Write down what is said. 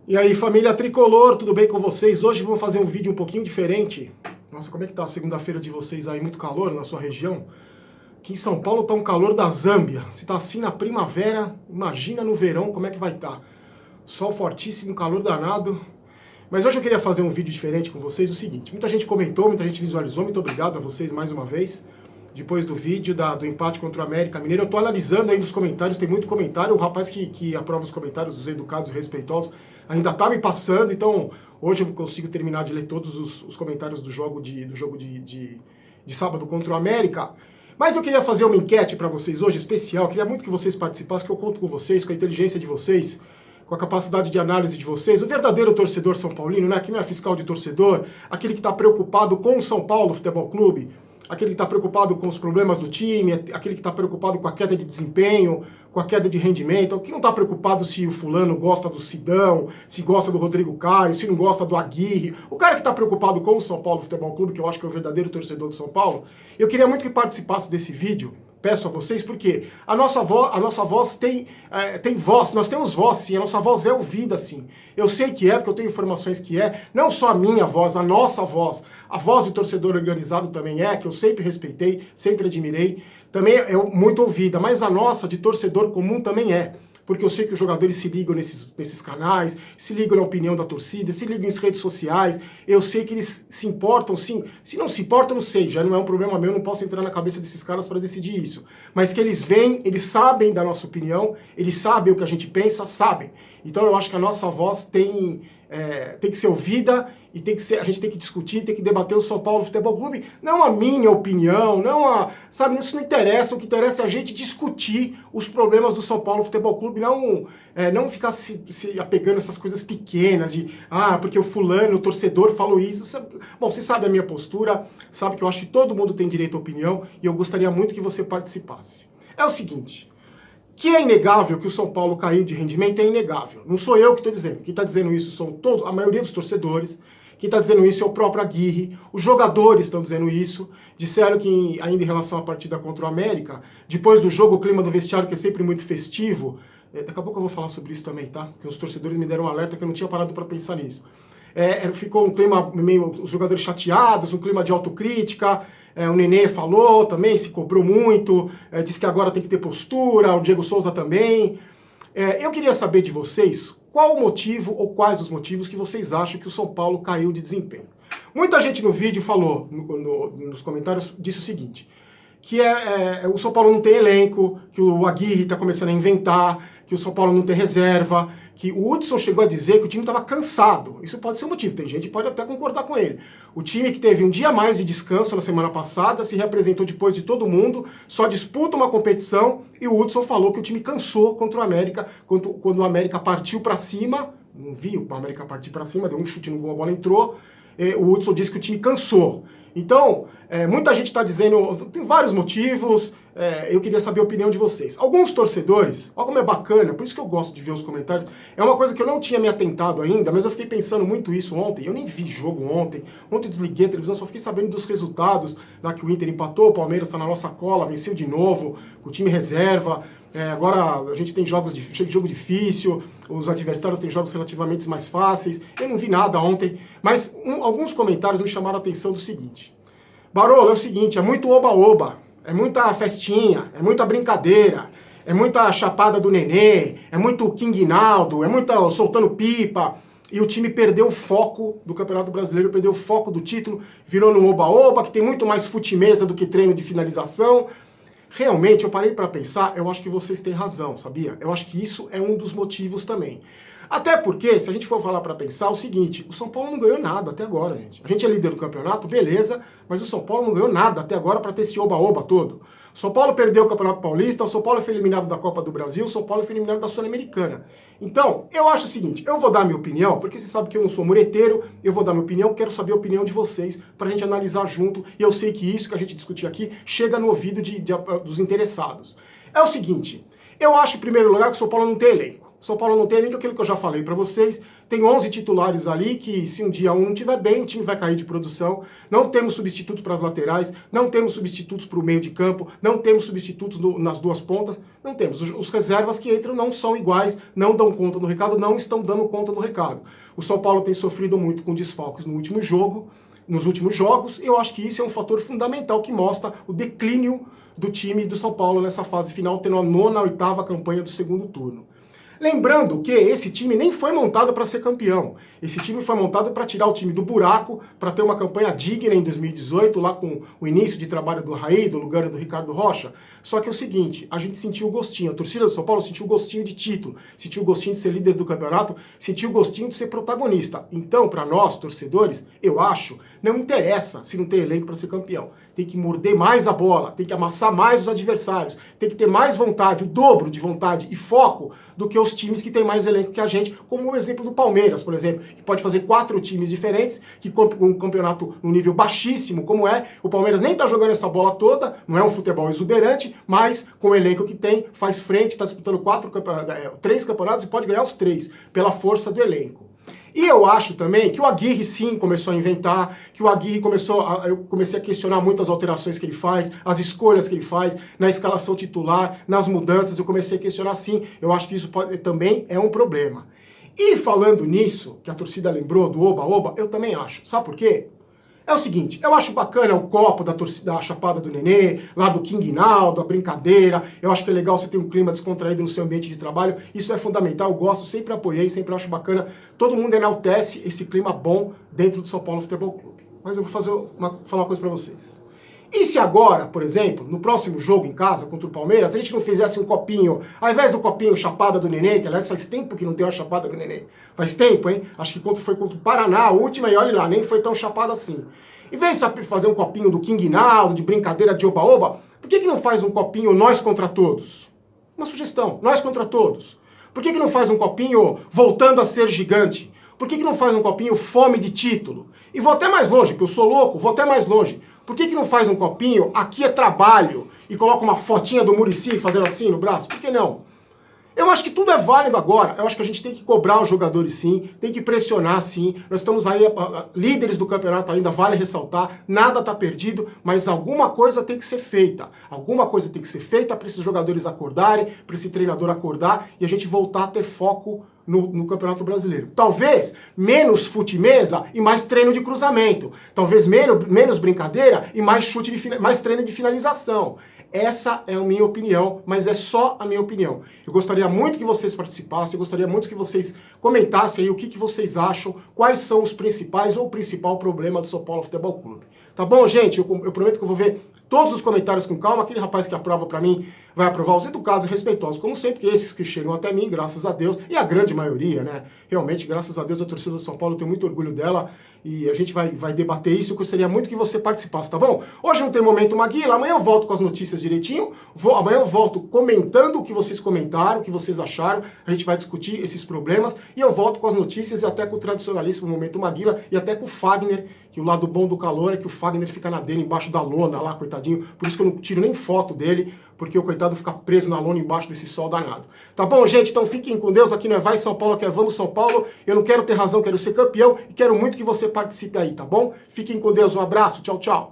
E aí, família Tricolor, tudo bem com vocês? Hoje vamos fazer um vídeo um pouquinho diferente. Nossa, como é que tá a segunda-feira de vocês aí? Muito calor na sua região? Aqui em São Paulo tá um calor da Zâmbia. Se tá assim na primavera, imagina no verão como é que vai estar. Sol fortíssimo, calor danado. Mas hoje eu queria fazer um vídeo diferente com vocês, o seguinte. Muita gente comentou, muita gente visualizou, muito obrigado a vocês mais uma vez. Depois do vídeo do empate contra o América Mineiro, eu tô analisando aí nos comentários, tem muito comentário. O rapaz que aprova os comentários, os educados e respeitosos, ainda tá me passando, então hoje eu consigo terminar de ler todos os comentários do jogo de sábado contra o América. Mas eu queria fazer uma enquete para vocês hoje, especial. Eu queria muito que vocês participassem, que eu conto com vocês, com a inteligência de vocês, com a capacidade de análise de vocês. O verdadeiro torcedor são paulino, né? Aqui não é fiscal de torcedor, aquele que está preocupado com o São Paulo Futebol Clube, aquele que está preocupado com os problemas do time, aquele que está preocupado com a queda de desempenho, com a queda de rendimento, que não está preocupado se o fulano gosta do Sidão, se gosta do Rodrigo Caio, se não gosta do Aguirre. O cara que está preocupado com o São Paulo Futebol Clube, que eu acho que é o verdadeiro torcedor do São Paulo, eu queria muito que participasse desse vídeo. Peço a vocês, porque a nossa voz tem voz, nós temos voz sim, a nossa voz é ouvida sim. Eu sei que é, porque eu tenho informações que é, não só a minha voz, a nossa voz, a voz do torcedor organizado também é, que eu sempre respeitei, sempre admirei, também é muito ouvida, mas a nossa de torcedor comum também é. Porque eu sei que os jogadores se ligam nesses canais, se ligam na opinião da torcida, se ligam nas redes sociais, eu sei que eles se importam, sim. Se não se importam, não sei, já não é um problema meu, não posso entrar na cabeça desses caras para decidir isso. Mas que eles vêm, eles sabem da nossa opinião, eles sabem o que a gente pensa, sabem. Então eu acho que a nossa voz tem que ser ouvida e a gente tem que discutir, tem que debater o São Paulo Futebol Clube, não a minha opinião, sabe, isso não interessa, o que interessa é a gente discutir os problemas do São Paulo Futebol Clube, não ficar se apegando a essas coisas pequenas de, porque o fulano, o torcedor falou isso. Bom, você sabe a minha postura, sabe que eu acho que todo mundo tem direito à opinião e eu gostaria muito que você participasse. É o seguinte, que é inegável que o São Paulo caiu de rendimento, é inegável. Não sou eu que estou dizendo. Quem está dizendo isso são a maioria dos torcedores. Quem está dizendo isso é o próprio Aguirre. Os jogadores estão dizendo isso. Disseram que, ainda em relação à partida contra o América, depois do jogo, o clima do vestiário, que é sempre muito festivo. Daqui a pouco eu vou falar sobre isso também, tá? Porque os torcedores me deram um alerta que eu não tinha parado para pensar nisso. Ficou um clima meio, os jogadores chateados, um clima de autocrítica. O Nenê falou também, se cobrou muito, disse que agora tem que ter postura, o Diego Souza também. Eu queria saber de vocês qual o motivo ou quais os motivos que vocês acham que o São Paulo caiu de desempenho. Muita gente no vídeo falou, nos comentários, disse o seguinte, que o São Paulo não tem elenco, que o Aguirre está começando a inventar, que o São Paulo não tem reserva, que o Hudson chegou a dizer que o time estava cansado. Isso pode ser um motivo, tem gente que pode até concordar com ele. O time que teve um dia a mais de descanso na semana passada, se reapresentou depois de todo mundo, só disputa uma competição, e o Hudson falou que o time cansou contra o América, quando o América partiu para cima, não viu o América partir para cima, deu um chute no gol, a bola entrou, o Hudson disse que o time cansou. Então, muita gente está dizendo, tem vários motivos, eu queria saber a opinião de vocês. Alguns torcedores, olha como é bacana, por isso que eu gosto de ver os comentários, é uma coisa que eu não tinha me atentado ainda, mas eu fiquei pensando muito isso ontem, eu nem vi jogo ontem eu desliguei a televisão, só fiquei sabendo dos resultados, lá que o Inter empatou, o Palmeiras está na nossa cola, venceu de novo, com o time reserva, agora a gente tem jogo difícil, os adversários têm jogos relativamente mais fáceis, eu não vi nada ontem, mas alguns comentários me chamaram a atenção do seguinte, Barolo, é o seguinte, é muito oba-oba, é muita festinha, é muita brincadeira, é muita chapada do Nenê, é muito King Naldo, é muita soltando pipa, e o time perdeu o foco do Campeonato Brasileiro, perdeu o foco do título, virou num oba-oba, que tem muito mais fute-mesa do que treino de finalização. Realmente, eu parei para pensar, eu acho que vocês têm razão, sabia? Eu acho que isso é um dos motivos também. Até porque, se a gente for falar para pensar, o seguinte, o São Paulo não ganhou nada até agora, gente. A gente é líder do campeonato, beleza, mas o São Paulo não ganhou nada até agora para ter esse oba-oba todo. O São Paulo perdeu o Campeonato Paulista, o São Paulo foi eliminado da Copa do Brasil, o São Paulo foi eliminado da Sul-Americana. Então, eu acho o seguinte, eu vou dar minha opinião, porque você sabe que eu não sou mureteiro, eu vou dar minha opinião, quero saber a opinião de vocês, pra gente analisar junto, e eu sei que isso que a gente discutir aqui chega no ouvido dos interessados. É o seguinte, eu acho, em primeiro lugar, que o São Paulo não tem elenco. São Paulo não tem elenco, aquilo que eu já falei para vocês. Tem 11 titulares ali que, se um dia um não estiver bem, o time vai cair de produção. Não temos substitutos para as laterais, não temos substitutos para o meio de campo, não temos substitutos nas duas pontas, não temos. Os reservas que entram não são iguais, não dão conta do recado, não estão dando conta do recado. O São Paulo tem sofrido muito com desfalques no último jogo, nos últimos jogos. Eu acho que isso é um fator fundamental que mostra o declínio do time do São Paulo nessa fase final, tendo a 9ª, 8ª campanha do segundo turno. Lembrando que esse time nem foi montado para ser campeão. Esse time foi montado para tirar o time do buraco, para ter uma campanha digna em 2018, lá com o início de trabalho do Raí, do Lugano e do Ricardo Rocha. Só que é o seguinte, a gente sentiu o gostinho, a torcida do São Paulo sentiu o gostinho de título, sentiu o gostinho de ser líder do campeonato, sentiu o gostinho de ser protagonista. Então, para nós, torcedores, eu acho, não interessa se não tem elenco para ser campeão. Tem que morder mais a bola, tem que amassar mais os adversários, tem que ter mais vontade, o dobro de vontade e foco do que os times que têm mais elenco que a gente, como o exemplo do Palmeiras, por exemplo, que pode fazer 4 times diferentes, que com um campeonato no nível baixíssimo, como é, o Palmeiras nem tá jogando essa bola toda, não é um futebol exuberante, mas com o elenco que tem, faz frente, está disputando 3 campeonatos e pode ganhar os 3, pela força do elenco. E eu acho também que o Aguirre sim começou a inventar, que o Aguirre eu comecei a questionar muitas alterações que ele faz, as escolhas que ele faz, na escalação titular, nas mudanças, eu comecei a questionar sim, eu acho que isso também é um problema. E falando nisso, que a torcida lembrou do Oba-Oba, eu também acho. Sabe por quê? É o seguinte, eu acho bacana o copo da torcida, da Chapada do Nenê, lá do King Naldo, a brincadeira, eu acho que é legal você ter um clima descontraído no seu ambiente de trabalho, isso é fundamental, eu gosto, sempre apoiei, sempre acho bacana, todo mundo enaltece esse clima bom dentro do São Paulo Futebol Clube. Mas eu vou falar uma coisa pra vocês. E se agora, por exemplo, no próximo jogo em casa contra o Palmeiras, a gente não fizesse um copinho, ao invés do copinho Chapada do Nenê, que aliás faz tempo que não tem uma Chapada do Nenê, faz tempo, hein? Acho que foi contra o Paraná, a última, e olha lá, nem foi tão chapada assim. Em vez de fazer um copinho do King Naldo, de brincadeira de oba-oba, por que não faz um copinho nós contra todos? Uma sugestão, nós contra todos. Por que não faz um copinho voltando a ser gigante? Por que não faz um copinho fome de título? E vou até mais longe, porque eu sou louco, vou até mais longe. Por que não faz um copinho, aqui é trabalho, e coloca uma fotinha do Muricy fazendo assim no braço? Por que não? Eu acho que tudo é válido agora. Eu acho que a gente tem que cobrar os jogadores sim, tem que pressionar sim. Nós estamos aí, líderes do campeonato ainda, vale ressaltar, nada está perdido, mas alguma coisa tem que ser feita. Alguma coisa tem que ser feita para esses jogadores acordarem, para esse treinador acordar e a gente voltar a ter foco no Campeonato Brasileiro. Talvez menos fute-mesa e mais treino de cruzamento. Talvez menos brincadeira e mais mais treino de finalização. Essa é a minha opinião, mas é só a minha opinião. Eu gostaria muito que vocês participassem, eu gostaria muito que vocês comentassem aí o que vocês acham, quais são os principais ou o principal problema do São Paulo Futebol Clube. Tá bom, gente? Eu prometo que eu vou ver todos os comentários com calma. Aquele rapaz que aprova pra mim vai aprovar os educados e respeitosos, como sempre, que esses que chegam até mim, graças a Deus, e a grande maioria, né? Realmente, graças a Deus, a torcida do São Paulo, eu tenho muito orgulho dela e a gente vai debater isso. Eu gostaria muito que você participasse, tá bom? Hoje não tem Momento Maguila, amanhã eu volto com as notícias direitinho, amanhã eu volto comentando o que vocês comentaram, o que vocês acharam, a gente vai discutir esses problemas e eu volto com as notícias e até com o tradicionalíssimo Momento Maguila e até com o Fagner, que o lado bom do calor é que o Fagner fica na dele, embaixo da lona lá, coitadinho, por isso que eu não tiro nem foto dele, porque o coitado fica preso na lona embaixo desse sol danado. Tá bom, gente? Então fiquem com Deus, aqui não é Vai São Paulo, aqui é Vamos São Paulo, eu não quero ter razão, quero ser campeão e quero muito que você participe aí, tá bom? Fiquem com Deus, um abraço, tchau, tchau.